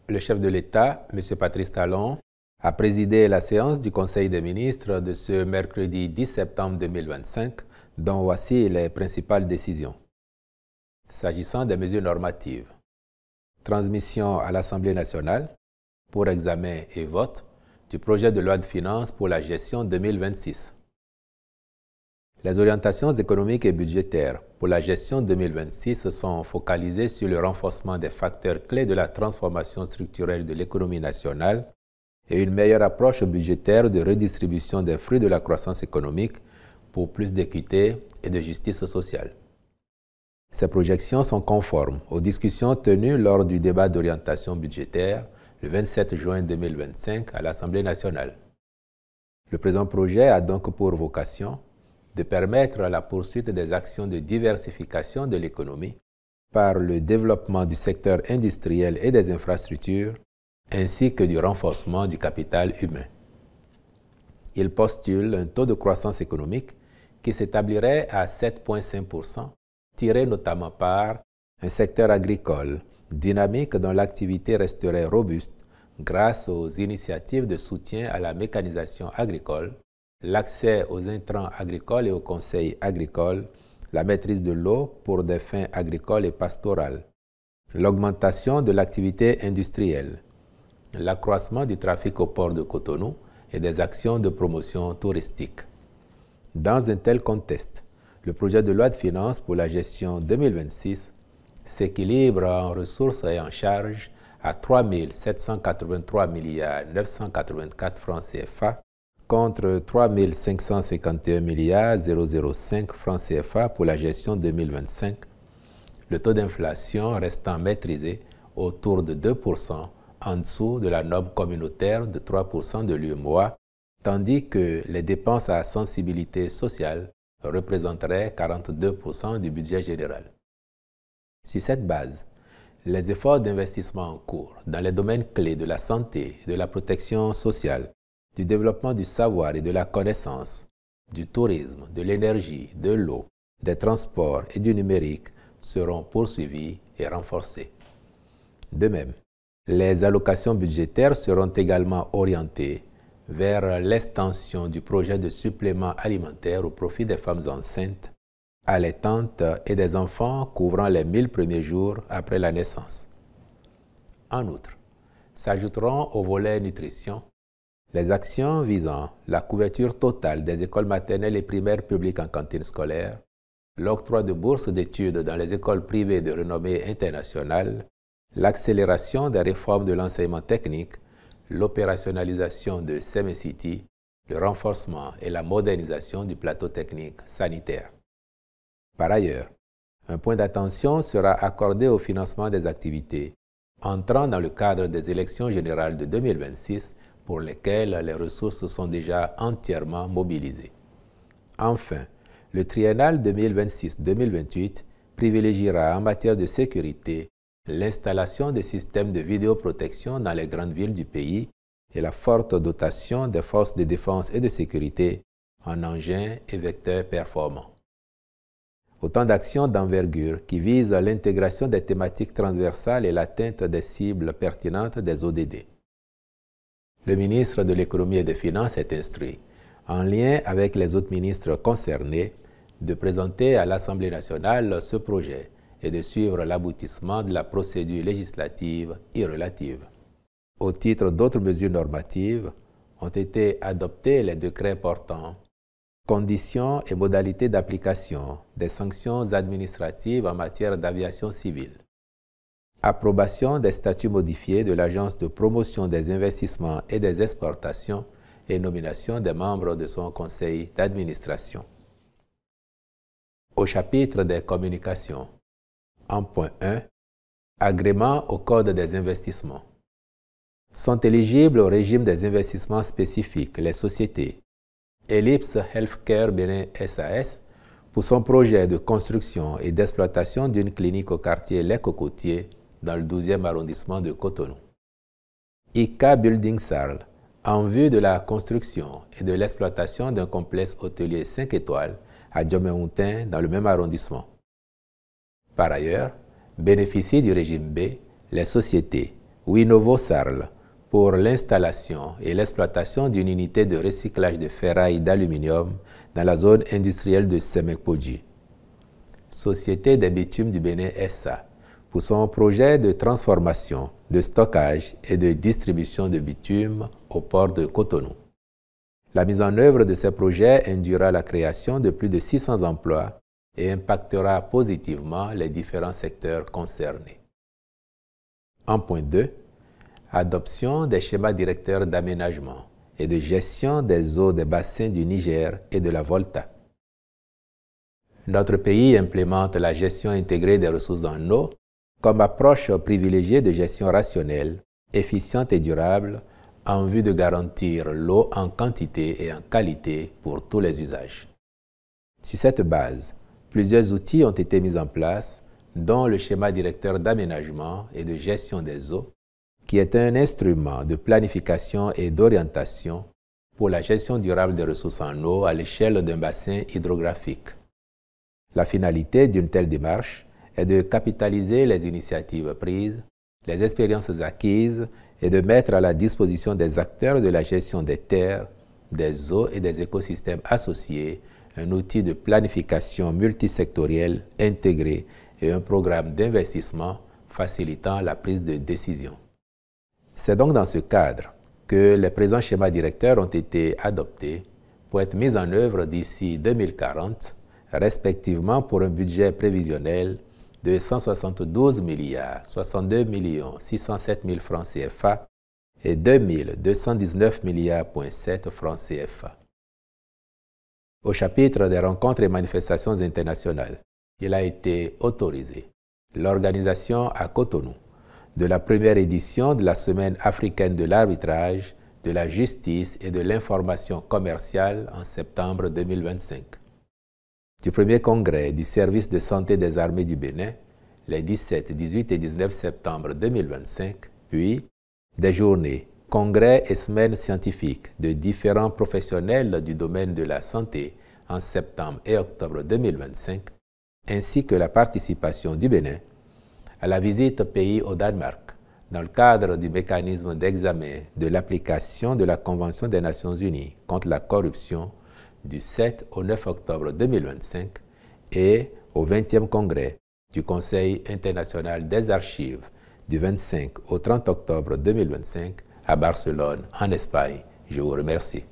Le chef de l'État, M. Patrice Talon, a présidé la séance du Conseil des ministres de ce mercredi 10 septembre 2025, dont voici les principales décisions. S'agissant des mesures normatives, transmission à l'Assemblée nationale pour examen et vote du projet de loi de finances pour la gestion 2026. Les orientations économiques et budgétaires pour la gestion 2026 sont focalisées sur le renforcement des facteurs clés de la transformation structurelle de l'économie nationale et une meilleure approche budgétaire de redistribution des fruits de la croissance économique pour plus d'équité et de justice sociale. Ces projections sont conformes aux discussions tenues lors du débat d'orientation budgétaire le 27 juin 2025 à l'Assemblée nationale. Le présent projet a donc pour vocation de permettre la poursuite des actions de diversification de l'économie par le développement du secteur industriel et des infrastructures, ainsi que du renforcement du capital humain. Il postule un taux de croissance économique qui s'établirait à 7,5%, tiré notamment par un secteur agricole dynamique dont l'activité resterait robuste grâce aux initiatives de soutien à la mécanisation agricole, l'accès aux intrants agricoles et aux conseils agricoles, la maîtrise de l'eau pour des fins agricoles et pastorales, l'augmentation de l'activité industrielle, l'accroissement du trafic au port de Cotonou et des actions de promotion touristique. Dans un tel contexte, le projet de loi de finances pour la gestion 2026 s'équilibre en ressources et en charges à 3 783 984 francs CFA contre 3 551 005 francs CFA pour la gestion 2025, le taux d'inflation restant maîtrisé autour de 2%, en dessous de la norme communautaire de 3% de l'UEMOA, tandis que les dépenses à sensibilité sociale représenteraient 42% du budget général. Sur cette base, les efforts d'investissement en cours dans les domaines clés de la santé et de la protection sociale, du développement du savoir et de la connaissance, du tourisme, de l'énergie, de l'eau, des transports et du numérique seront poursuivis et renforcés. De même, les allocations budgétaires seront également orientées vers l'extension du projet de supplément alimentaire au profit des femmes enceintes, allaitantes et des enfants couvrant les 1000 premiers jours après la naissance. En outre, s'ajouteront au volet nutrition les actions visant la couverture totale des écoles maternelles et primaires publiques en cantine scolaire, l'octroi de bourses d'études dans les écoles privées de renommée internationale, l'accélération des réformes de l'enseignement technique, l'opérationnalisation de SEMECITY, le renforcement et la modernisation du plateau technique sanitaire. Par ailleurs, un point d'attention sera accordé au financement des activités entrant dans le cadre des élections générales de 2026 pour lesquelles les ressources sont déjà entièrement mobilisées. Enfin, le triennal 2026-2028 privilégiera en matière de sécurité l'installation des systèmes de vidéoprotection dans les grandes villes du pays et la forte dotation des forces de défense et de sécurité en engins et vecteurs performants. Autant d'actions d'envergure qui visent l'intégration des thématiques transversales et l'atteinte des cibles pertinentes des ODD. Le ministre de l'Économie et des Finances est instruit, en lien avec les autres ministres concernés, de présenter à l'Assemblée nationale ce projet et de suivre l'aboutissement de la procédure législative y relative. Au titre d'autres mesures normatives, ont été adoptés les décrets portant conditions et modalités d'application des sanctions administratives en matière d'aviation civile, approbation des statuts modifiés de l'Agence de promotion des investissements et des exportations et nomination des membres de son conseil d'administration. Au chapitre des communications, en point 1, agrément au Code des investissements. Sont éligibles au régime des investissements spécifiques les sociétés Ellipse Healthcare Bénin SAS pour son projet de construction et d'exploitation d'une clinique au quartier Les Cocotiers dans le 12e arrondissement de Cotonou. ICA Building Sarl en vue de la construction et de l'exploitation d'un complexe hôtelier 5 étoiles à Djomé-Hountin dans le même arrondissement. Par ailleurs, bénéficient du régime B les sociétés Winovo Sarl pour l'installation et l'exploitation d'une unité de recyclage de ferraille d'aluminium dans la zone industrielle de Semekpodji. Société des bitumes du Bénin SA pour son projet de transformation, de stockage et de distribution de bitume au port de Cotonou. La mise en œuvre de ces projets induira la création de plus de 600 emplois et impactera positivement les différents secteurs concernés. En point 2, adoption des schémas directeurs d'aménagement et de gestion des eaux des bassins du Niger et de la Volta. Notre pays implémente la gestion intégrée des ressources en eau comme approche privilégiée de gestion rationnelle, efficiente et durable en vue de garantir l'eau en quantité et en qualité pour tous les usages. Sur cette base, plusieurs outils ont été mis en place, dont le schéma directeur d'aménagement et de gestion des eaux, qui est un instrument de planification et d'orientation pour la gestion durable des ressources en eau à l'échelle d'un bassin hydrographique. La finalité d'une telle démarche est de capitaliser les initiatives prises, les expériences acquises et de mettre à la disposition des acteurs de la gestion des terres, des eaux et des écosystèmes associés un outil de planification multisectorielle intégré et un programme d'investissement facilitant la prise de décision. C'est donc dans ce cadre que les présents schémas directeurs ont été adoptés pour être mis en œuvre d'ici 2040, respectivement pour un budget prévisionnel de 172 milliards 62 607 000 francs CFA et 2219 milliards 7 francs CFA. Au chapitre des rencontres et manifestations internationales, il a été autorisé l'organisation à Cotonou de la première édition de la Semaine africaine de l'arbitrage, de la justice et de l'information commerciale en septembre 2025. Du premier congrès du service de santé des armées du Bénin, les 17, 18 et 19 septembre 2025, puis des journées, congrès et semaines scientifiques de différents professionnels du domaine de la santé en septembre et octobre 2025, ainsi que la participation du Bénin à la visite pays au Danemark dans le cadre du mécanisme d'examen de l'application de la Convention des Nations Unies contre la corruption du 7 au 9 octobre 2025 et au 20e congrès du Conseil international des archives du 25 au 30 octobre 2025 à Barcelone, en Espagne. Je vous remercie.